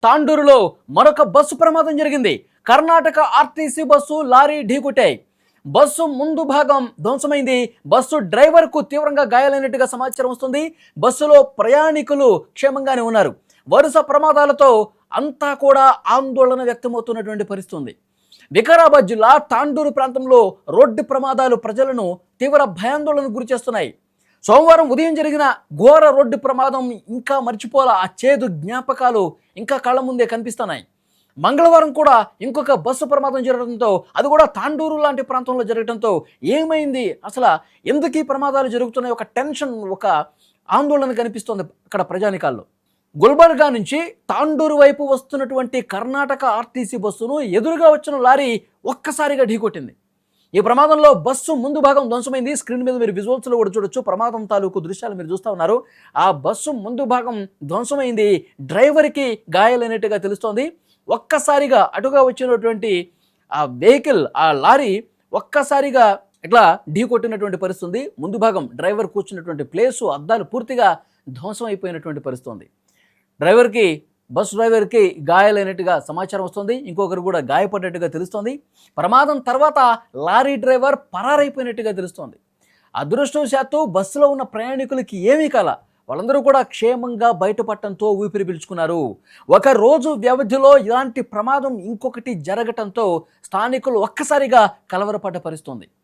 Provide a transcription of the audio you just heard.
తాండూరులో మరొక బస్సు ప్రమాదం జరిగింది. కర్ణాటక ఆర్టీసీ బస్సు లారీ ఢీకొట్టాయి. బస్సు ముందు భాగం ధ్వంసమైంది. బస్సు డ్రైవర్కు తీవ్రంగా గాయాలైనట్టుగా సమాచారం వస్తుంది. బస్సులో ప్రయాణికులు క్షేమంగానే ఉన్నారు. వరుస ప్రమాదాలతో అంతా కూడా ఆందోళన వ్యక్తమవుతున్నటువంటి పరిస్థితి ఉంది. వికారాబాద్ జిల్లా తాండూరు ప్రాంతంలో రోడ్డు ప్రమాదాలు ప్రజలను తీవ్ర భయాందోళనకు గురిచేస్తున్నాయి. సోమవారం ఉదయం జరిగిన ఘోర రోడ్డు ప్రమాదం ఇంకా మర్చిపోలా. ఆ చేదు జ్ఞాపకాలు ఇంకా కళ్ళ ముందే కనిపిస్తున్నాయి. మంగళవారం కూడా ఇంకొక బస్సు ప్రమాదం జరగడంతో, అది కూడా తాండూరు లాంటి ప్రాంతంలో జరగడంతో ఏమైంది, అసలు ఎందుకు ఈ ప్రమాదాలు జరుగుతున్నాయి, ఒక టెన్షన్, ఒక ఆందోళన కనిపిస్తోంది అక్కడ ప్రజానికాల్లో. గుల్బర్గా నుంచి తాండూరు వైపు వస్తున్నటువంటి కర్ణాటక ఆర్టీసీ బస్సును ఎదురుగా వచ్చిన లారీ ఒక్కసారిగా ఢీకొట్టింది. ఈ ప్రమాదంలో బస్సు ముందు భాగం ధ్వంసమైంది. స్క్రీన్ మీద మీరు విజువల్స్లో కూడా చూడొచ్చు. ప్రమాదం తాలూకు దృశ్యాలు మీరు చూస్తూ ఉన్నారు. ఆ బస్సు ముందు భాగం ధ్వంసమైంది. డ్రైవర్కి గాయాలైనట్టుగా తెలుస్తోంది. ఒక్కసారిగా అటుగా వచ్చినటువంటి ఆ వెహికల్, ఆ లారీ ఒక్కసారిగా ఇట్లా ఢీకొట్టినటువంటి పరిస్థితి ఉంది. ముందు భాగం డ్రైవర్ కూర్చున్నటువంటి ప్లేసు, అద్దాలు పూర్తిగా ధ్వంసం అయిపోయినటువంటి పరిస్థితి ఉంది. బస్ డ్రైవర్కి గాయాలైనట్టుగా సమాచారం వస్తుంది. ఇంకొకరు కూడా గాయపడినట్టుగా తెలుస్తోంది. ప్రమాదం తర్వాత లారీ డ్రైవర్ పరారైపోయినట్టుగా తెలుస్తోంది. అదృష్టవశాత్తు బస్సులో ఉన్న ప్రయాణికులకి ఏమీ కాల. వాళ్ళందరూ కూడా క్షేమంగా బయటపడటంతో ఊపిరి పీల్చుకున్నారు. ఒక రోజు వ్యవధిలో ఇలాంటి ప్రమాదం ఇంకొకటి జరగటంతో స్థానికులు ఒక్కసారిగా కలవరపడ్డ పరిస్థితి ఉంది.